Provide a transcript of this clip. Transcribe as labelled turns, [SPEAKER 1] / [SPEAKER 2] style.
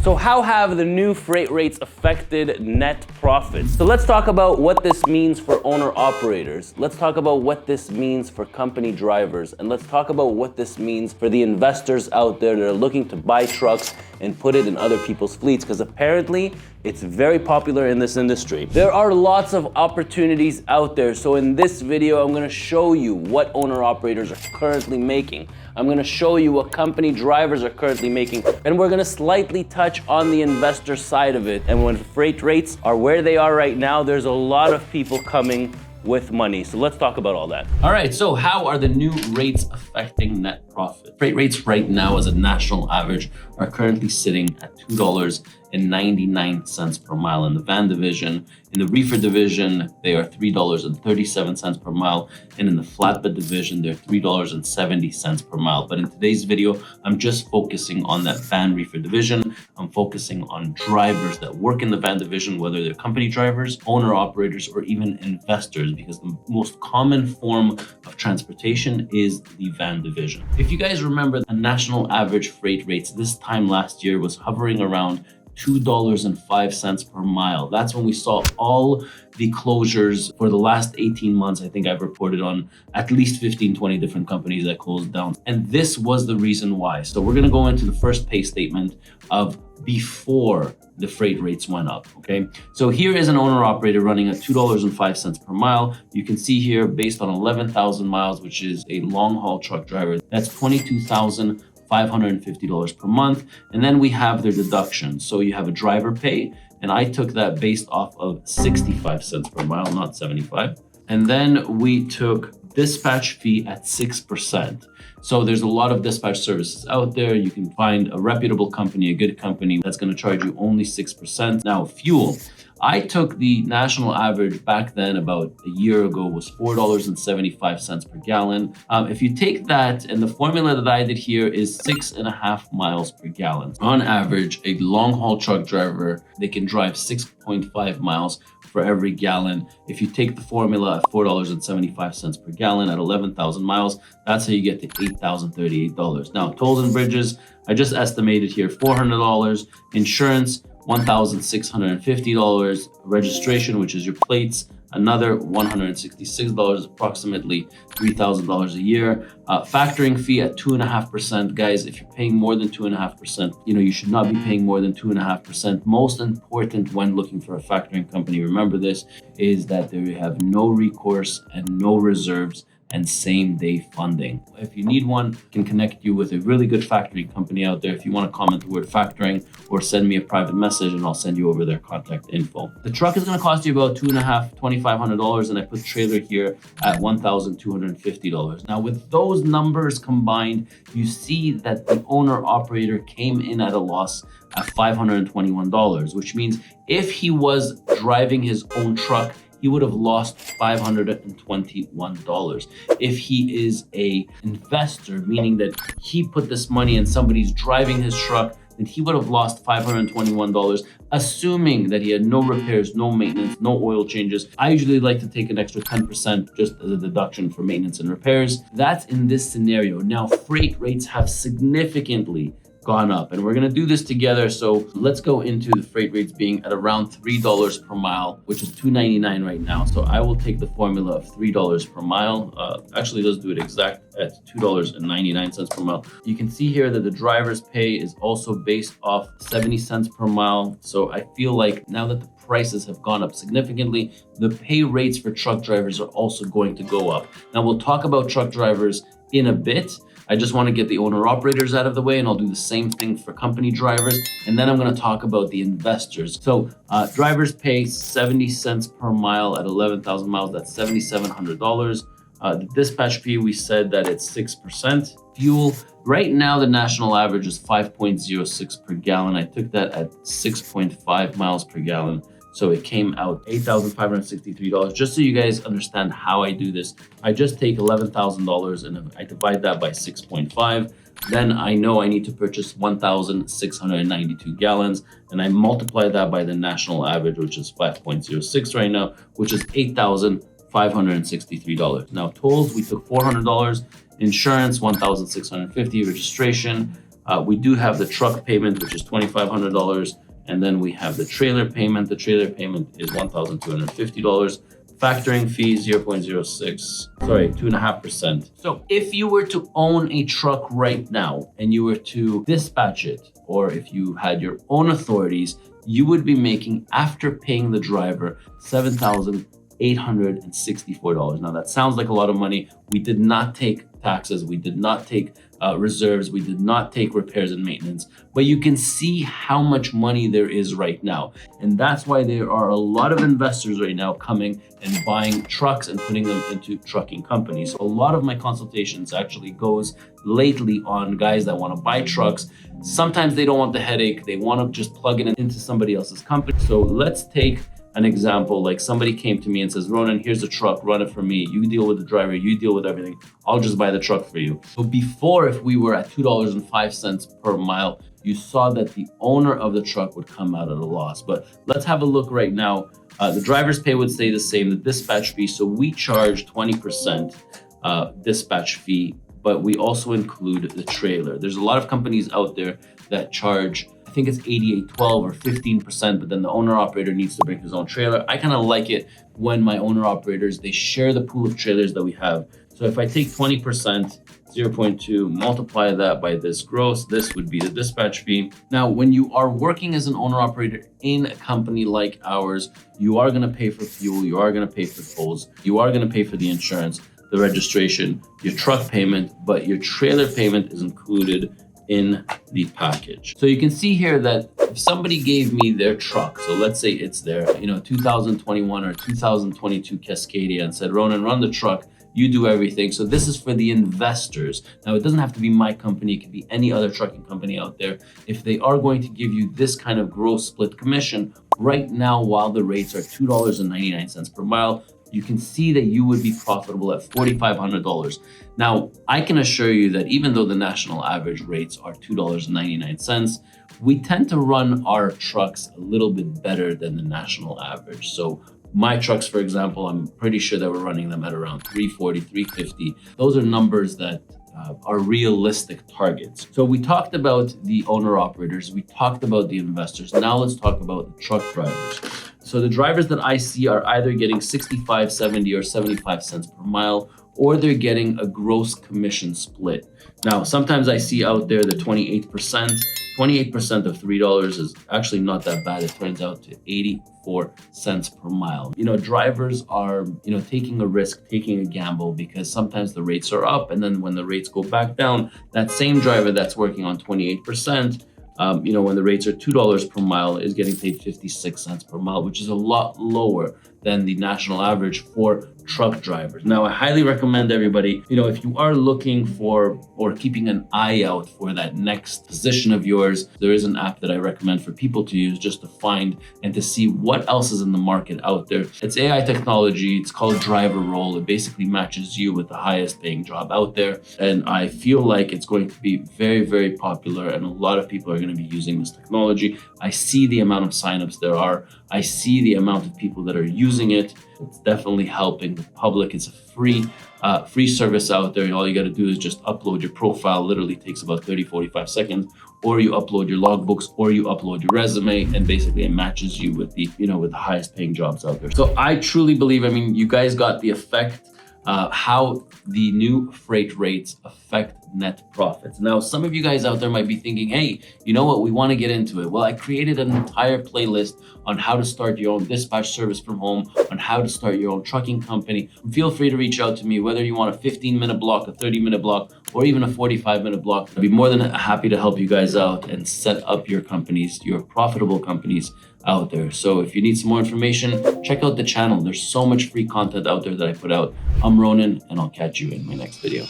[SPEAKER 1] So how have the new freight rates affected net profits? So let's talk about what this means for owner-operators. Let's talk about what this means for company drivers. And let's talk about what this means for the investors out there that are looking to buy trucks and put it in other people's fleets, because apparently it's very popular in this industry. There are lots of opportunities out there. So in this video, I'm gonna show you what owner-operators are currently making. I'm gonna show you what company drivers are currently making, and we're gonna slightly touch on the investor side of it. And when freight rates are where they are right now, there's a lot of people coming with money. So let's talk about all that. All right, so how are the new rates affecting net profit? Freight rates right now as a national average are currently sitting at $2.99 per mile in the van division. In the Reefer division, they are $3.37 per mile. And in the Flatbed division, they're $3.70 per mile. But in today's video, I'm just focusing on that van Reefer division. I'm focusing on drivers that work in the van division, whether they're company drivers, owner operators, or even investors, because the most common form of transportation is the van division. If you guys remember, the national average freight rates this time last year was hovering around $2.05 per mile. That's when we saw all the closures for the last 18 months. I think I've reported on at least 15, 20 different companies that closed down. And this was the reason why. So we're going to go into the first pay statement of before the freight rates went up, okay? So here is an owner operator running at $2.05 per mile. You can see here, based on 11,000 miles, which is a long haul truck driver, that's $22,550 per month. And then we have their deductions. So you have a driver pay, and I took that based off of 65 cents per mile, not 75. And then we took dispatch fee at 6%. So there's a lot of dispatch services out there. You can find a reputable company, a good company that's going to charge you only 6%. Now, fuel. I took the national average back then, about a year ago, was $4.75 per gallon. If you take that, and the formula that I did here is 6.5 miles per gallon. On average, a long haul truck driver, they can drive 6.5 miles for every gallon. If you take the formula at $4.75 per gallon at 11,000 miles, that's how you get to $8,038. Now, tolls and bridges, I just estimated here $400, insurance, $1,650, registration, which is your plates, another $166, approximately $3,000 a year. Factoring fee at 2.5%. Guys, if you're paying more than 2.5%, you should not be paying more than 2.5%. Most important when looking for a factoring company, remember this, is that they have no recourse and no reserves and same day funding. If you need one, I can connect you with a really good factoring company out there. If you want to comment the word factoring or send me a private message, and I'll send you over their contact info. The truck is going to cost you about $2,500, and I put trailer here at $1,250. Now, with those numbers combined, you see that the owner operator came in at a loss at $521, which means if he was driving his own truck, he would have lost $521. If he is a investor, meaning that he put this money and somebody's driving his truck, then he would have lost $521, assuming that he had no repairs, no maintenance, no oil changes. I usually like to take an extra 10% just as a deduction for maintenance and repairs. That's in this scenario. Now, freight rates have significantly gone up, and we're going to do this together. So let's go into the freight rates being at around $3 per mile, which is $2.99 right now. So I will take the formula of $3 per mile. Actually, let's do it exact at $2.99 per mile. You can see here that the driver's pay is also based off 70 cents per mile. So I feel like now that the prices have gone up significantly, the pay rates for truck drivers are also going to go up. Now, we'll talk about truck drivers in a bit. I just want to get the owner operators out of the way, and I'll do the same thing for company drivers. And then I'm going to talk about the investors. So drivers pay 70 cents per mile at 11,000 miles. That's $7,700. The dispatch fee, we said that it's 6%. Fuel, right now the national average is 5.06 per gallon. I took that at 6.5 miles per gallon. So it came out $8,563. Just so you guys understand how I do this, I just take $11,000 and I divide that by 6.5. Then I know I need to purchase 1,692 gallons, and I multiply that by the national average, which is 5.06 right now, which is $8,563. Now tolls, we took $400, insurance $1,650, registration We do have the truck payment, which is $2,500. And then we have the trailer payment. The trailer payment is $1,250. Factoring fee 2.5%. So if you were to own a truck right now and you were to dispatch it, or if you had your own authorities, you would be making, after paying the driver, $7,864. Now that sounds like a lot of money. We did not take taxes. We did not take reserves. We did not take repairs and maintenance, but you can see how much money there is right now. And that's why there are a lot of investors right now coming and buying trucks and putting them into trucking companies. So a lot of my consultations actually goes lately on guys that want to buy trucks. Sometimes they don't want the headache. They want to just plug it into somebody else's company. So let's take an example, like somebody came to me and says, Ronan, here's a truck, run it for me. You deal with the driver, you deal with everything. I'll just buy the truck for you. So before, if we were at $2.05 per mile, you saw that the owner of the truck would come out at a loss. But let's have a look right now. The driver's pay would stay the same, the dispatch fee. So we charge 20% dispatch fee, but we also include the trailer. There's a lot of companies out there that charge, I think it's 88.12 or 15%, but then the owner operator needs to bring his own trailer. I kind of like it when my owner operators, they share the pool of trailers that we have. So if I take 20%, 0.2, multiply that by this gross, this would be the dispatch fee. Now, when you are working as an owner operator in a company like ours, you are going to pay for fuel, you are going to pay for tolls, you are going to pay for the insurance, the registration, your truck payment, but your trailer payment is included in the package. So you can see here that if somebody gave me their truck, so let's say it's their 2021 or 2022 Cascadia, and said, Ronan, run the truck, you do everything. So this is for the investors. Now, it doesn't have to be my company. It could be any other trucking company out there. If they are going to give you this kind of gross split commission, right now, while the rates are $2.99 per mile, you can see that you would be profitable at $4,500. Now, I can assure you that even though the national average rates are $2.99, we tend to run our trucks a little bit better than the national average. So my trucks, for example, I'm pretty sure that we're running them at around 340, 350. Those are numbers that are realistic targets. So we talked about the owner operators, we talked about the investors. Now let's talk about the truck drivers. So the drivers that I see are either getting 65, 70, or 75 cents per mile, or they're getting a gross commission split. Now, sometimes I see out there the 28%. 28% of $3 is actually not that bad. It turns out to 84 cents per mile. Drivers are, taking a risk, taking a gamble, because sometimes the rates are up, and then when the rates go back down, that same driver that's working on 28%, when the rates are $2 per mile, is getting paid 56 cents per mile, which is a lot lower than the national average for truck drivers. Now, I highly recommend everybody, if you are looking for or keeping an eye out for that next position of yours, there is an app that I recommend for people to use just to find and to see what else is in the market out there. It's AI technology. It's called Driver Roll. It basically matches you with the highest paying job out there. And I feel like it's going to be very, very popular, and a lot of people are going to be using this technology. I see the amount of signups there are. I see the amount of people that are using it. It's definitely helping the public. It's a free service out there. All you got to do is just upload your profile. Literally takes about 30, 45 seconds, or you upload your logbooks, or you upload your resume, and basically it matches you with the, with the highest paying jobs out there. So I truly believe, you guys got the effect, how the new freight rates affect net profits. Now, some of you guys out there might be thinking, hey, you know what, we want to get into it. Well, I created an entire playlist on how to start your own dispatch service from home, on how to start your own trucking company. Feel free to reach out to me, whether you want a 15-minute block, a 30-minute block, or even a 45-minute block. I'd be more than happy to help you guys out and set up your companies, your profitable companies out there. So if you need some more information, check out the channel. There's so much free content out there that I put out. I'm Ronan, and I'll catch you in my next video.